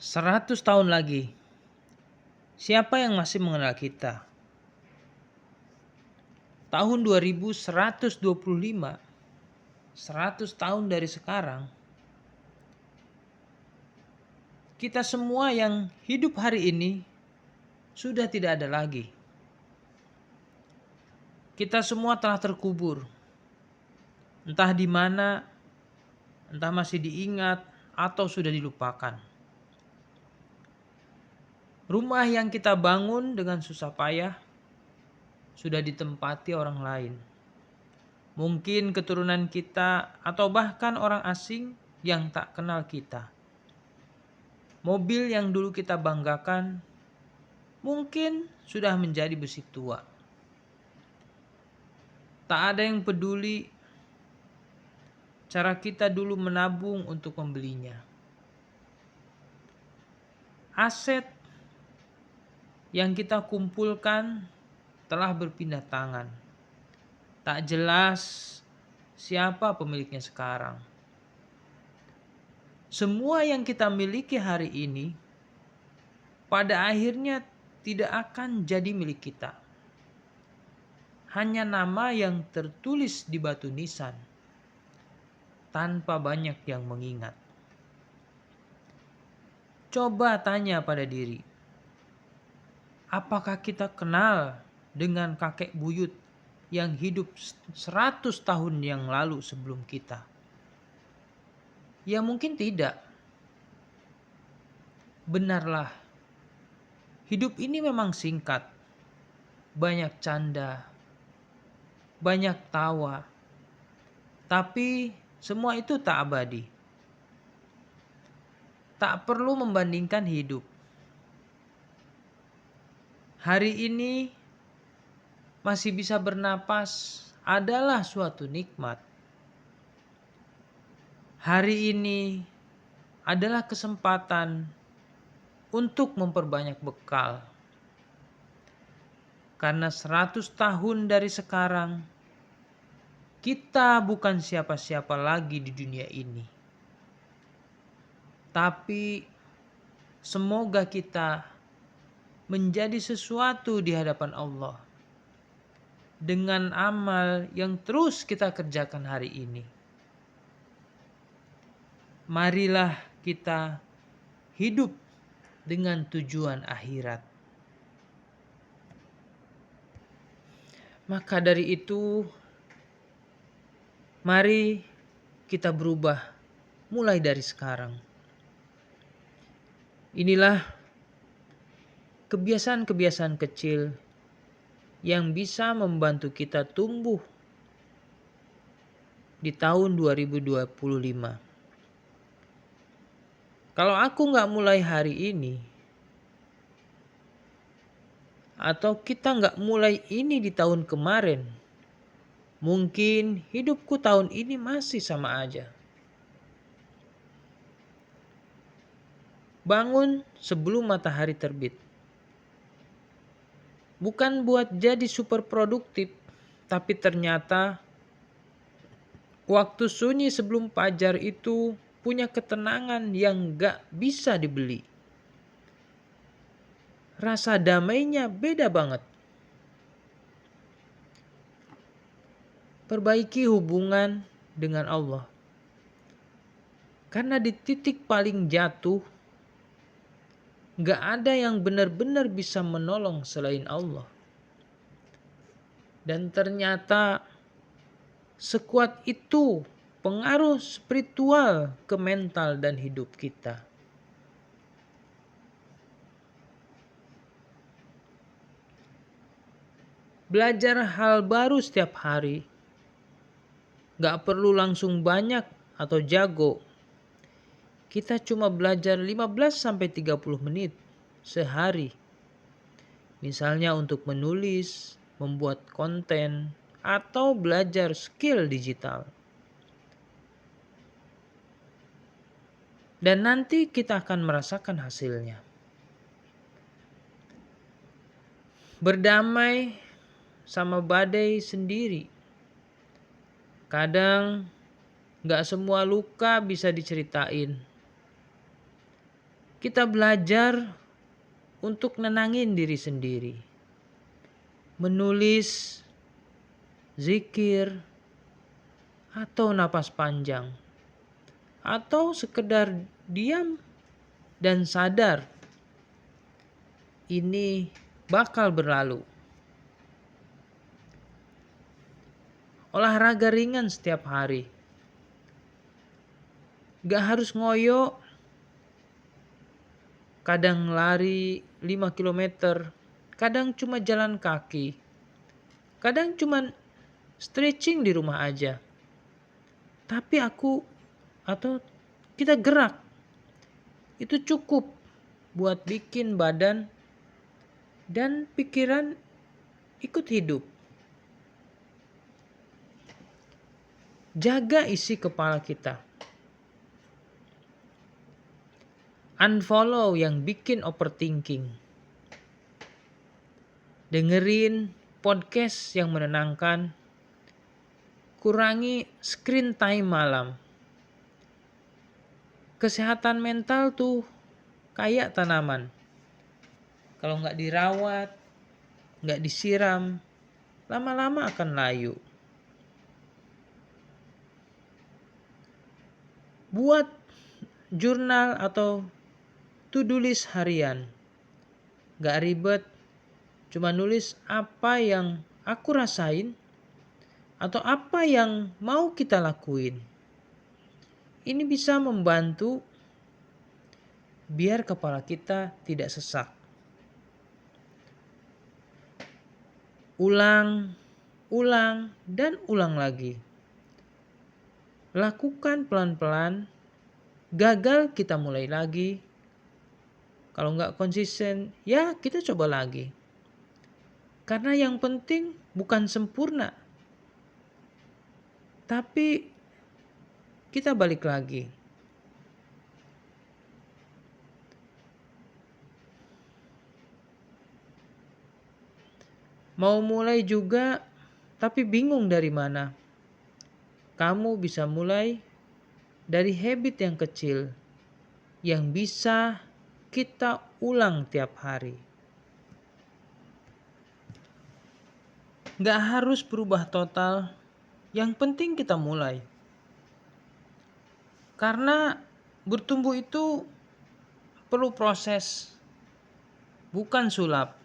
100 tahun lagi, siapa yang masih mengenal kita? Tahun 2125, 100 tahun dari sekarang, kita semua yang hidup hari ini sudah tidak ada lagi. Kita semua telah terkubur. Entah di mana, entah masih diingat atau sudah dilupakan. Rumah yang kita bangun dengan susah payah sudah ditempati orang lain. Mungkin keturunan kita atau bahkan orang asing yang tak kenal kita. Mobil yang dulu kita banggakan mungkin sudah menjadi besi tua. Tak ada yang peduli cara kita dulu menabung untuk membelinya. Aset yang kita kumpulkan telah berpindah tangan. Tak jelas siapa pemiliknya sekarang. Semua yang kita miliki hari ini pada akhirnya tidak akan jadi milik kita. Hanya nama yang tertulis di batu nisan, tanpa banyak yang mengingat. Coba tanya pada diri, apakah kita kenal dengan kakek buyut yang hidup 100 tahun yang lalu sebelum kita? Ya mungkin tidak. Benarlah, hidup ini memang singkat, banyak canda, banyak tawa, tapi semua itu tak abadi. Tak perlu membandingkan hidup. Hari ini masih bisa bernapas adalah suatu nikmat. Hari ini adalah kesempatan untuk memperbanyak bekal. Karena 100 tahun dari sekarang, kita bukan siapa-siapa lagi di dunia ini. Tapi semoga kita menjadi sesuatu di hadapan Allah dengan amal yang terus kita kerjakan hari ini. Marilah kita hidup dengan tujuan akhirat. Maka dari itu, mari kita berubah mulai dari sekarang. Inilah kebiasaan-kebiasaan kecil yang bisa membantu kita tumbuh di tahun 2025. Kalau aku gak mulai hari ini, atau kita gak mulai ini di tahun kemarin, mungkin hidupku tahun ini masih sama aja. Bangun sebelum matahari terbit. Bukan buat jadi super produktif, tapi ternyata waktu sunyi sebelum fajar itu punya ketenangan yang gak bisa dibeli. Rasa damainya beda banget. Perbaiki hubungan dengan Allah. Karena di titik paling jatuh, gak ada yang benar-benar bisa menolong selain Allah. Dan ternyata sekuat itu pengaruh spiritual ke mental dan hidup kita. Belajar hal baru setiap hari. Gak perlu langsung banyak atau jago. Kita cuma belajar 15-30 menit sehari. Misalnya untuk menulis, membuat konten, atau belajar skill digital. Dan nanti kita akan merasakan hasilnya. Berdamai sama badai sendiri. Kadang gak semua luka bisa diceritain. Kita belajar untuk nenangin diri sendiri. Menulis, zikir, atau napas panjang. Atau sekedar diam dan sadar ini bakal berlalu. Olahraga ringan setiap hari. Gak harus ngoyo, kadang lari 5 kilometer, kadang cuma jalan kaki, kadang cuma stretching di rumah aja. Tapi kita gerak, itu cukup buat bikin badan dan pikiran ikut hidup. Jaga isi kepala kita. Unfollow yang bikin overthinking. Dengerin podcast yang menenangkan. Kurangi screen time malam. Kesehatan mental tuh kayak tanaman. Kalau nggak dirawat, nggak disiram, lama-lama akan layu. Buat jurnal atau to-do list harian. Gak ribet, cuma nulis apa yang aku rasain atau apa yang mau kita lakuin. Ini bisa membantu biar kepala kita tidak sesak. Ulang, dan ulang lagi. Lakukan pelan-pelan, gagal kita mulai lagi. Kalau nggak konsisten, ya kita coba lagi. Karena yang penting bukan sempurna, tapi kita balik lagi. Mau mulai juga, tapi bingung dari mana. Kamu bisa mulai dari habit yang kecil yang bisa kita ulang tiap hari. Gak harus berubah total, yang penting kita mulai. Karena bertumbuh itu perlu proses, bukan sulap.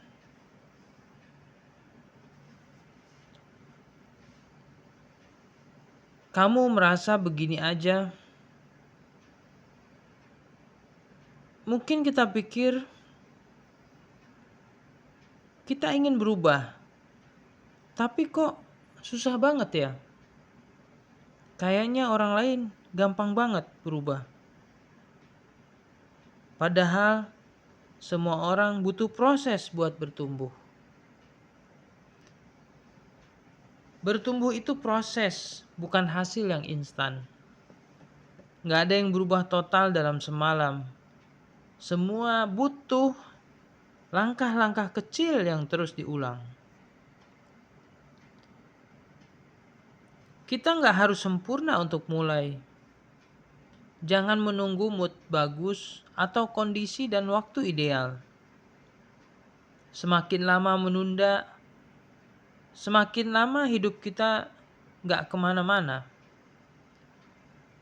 Kamu merasa begini aja, mungkin kita pikir kita ingin berubah, tapi kok susah banget ya? Kayaknya orang lain gampang banget berubah. Padahal semua orang butuh proses buat bertumbuh. Bertumbuh itu proses, bukan hasil yang instan. Gak ada yang berubah total dalam semalam. Semua butuh langkah-langkah kecil yang terus diulang. Kita gak harus sempurna untuk mulai. Jangan menunggu mood bagus atau kondisi dan waktu ideal. Semakin lama menunda, semakin lama hidup kita gak kemana-mana.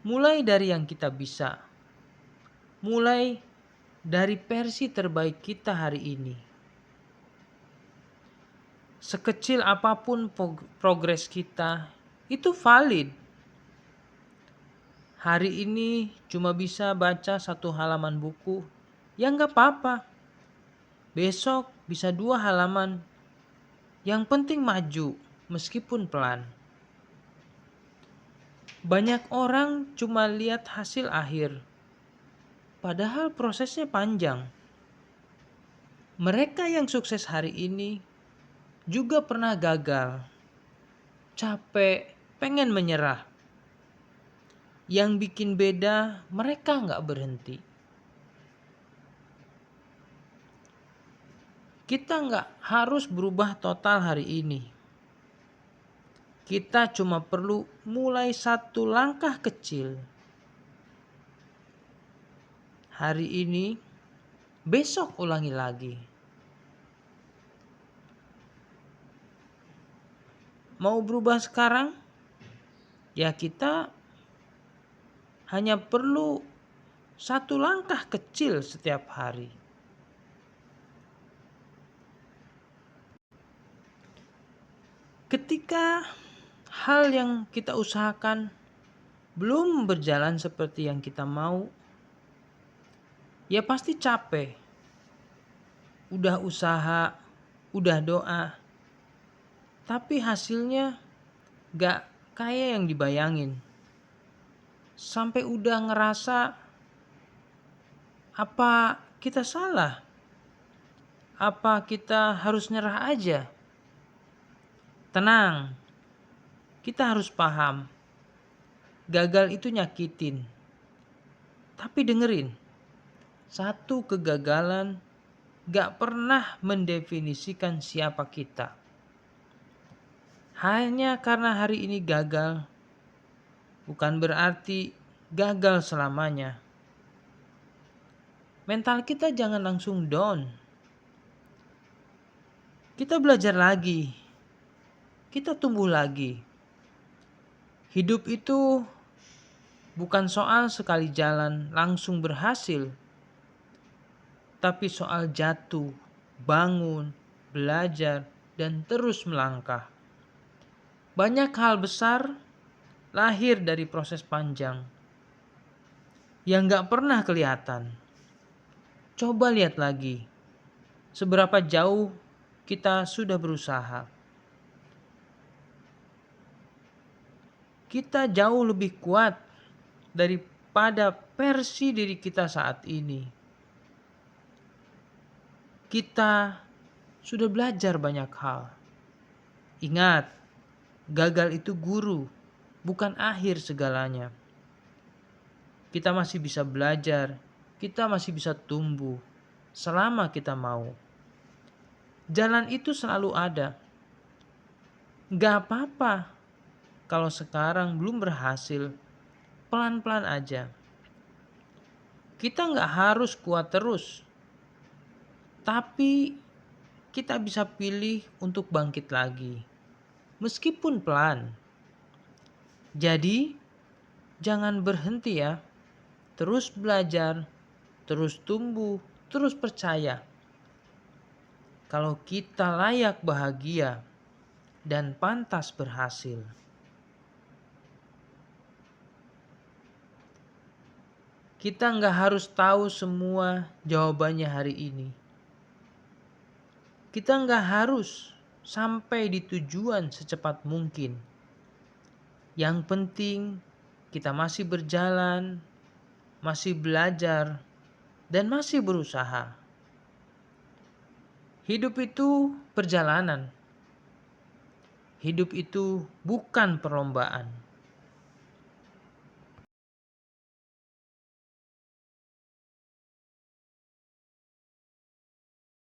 Mulai dari yang kita bisa. Mulai dari versi terbaik kita hari ini. Sekecil apapun progres kita, itu valid. Hari ini cuma bisa baca 1 halaman buku, ya gak apa-apa. Besok bisa 2 halaman. Yang penting maju, meskipun pelan. Banyak orang cuma lihat hasil akhir, padahal prosesnya panjang. Mereka yang sukses hari ini juga pernah gagal, capek, pengen menyerah. Yang bikin beda, mereka gak berhenti. Kita gak harus berubah total hari ini. Kita cuma perlu mulai 1 langkah kecil. Hari ini besok ulangi lagi. Mau berubah sekarang? Ya kita hanya perlu satu langkah kecil setiap hari. Ketika hal yang kita usahakan belum berjalan seperti yang kita mau, ya pasti capek. Udah usaha, udah doa, tapi hasilnya gak kayak yang dibayangin. Sampai udah ngerasa apa kita salah? Apa kita harus nyerah aja? Tenang, kita harus paham. Gagal itu nyakitin. Tapi dengerin, satu kegagalan gak pernah mendefinisikan siapa kita. Hanya karena hari ini gagal, bukan berarti gagal selamanya. Mental kita jangan langsung down. Kita belajar lagi. Kita tumbuh lagi. Hidup itu bukan soal sekali jalan langsung berhasil, tapi soal jatuh, bangun, belajar, dan terus melangkah. Banyak hal besar lahir dari proses panjang yang gak pernah kelihatan. Coba lihat lagi, seberapa jauh kita sudah berusaha. Kita jauh lebih kuat daripada versi diri kita saat ini. Kita sudah belajar banyak hal. Ingat, gagal itu guru, bukan akhir segalanya. Kita masih bisa belajar, kita masih bisa tumbuh, selama kita mau. Jalan itu selalu ada. Gak apa-apa kalau sekarang belum berhasil, pelan-pelan aja. Kita gak harus kuat terus, tapi kita bisa pilih untuk bangkit lagi, meskipun pelan. Jadi, jangan berhenti ya. Terus belajar, terus tumbuh, terus percaya. Kalau kita layak bahagia dan pantas berhasil. Kita nggak harus tahu semua jawabannya hari ini. Kita nggak harus sampai di tujuan secepat mungkin. Yang penting kita masih berjalan, masih belajar, dan masih berusaha. Hidup itu perjalanan. Hidup itu bukan perlombaan.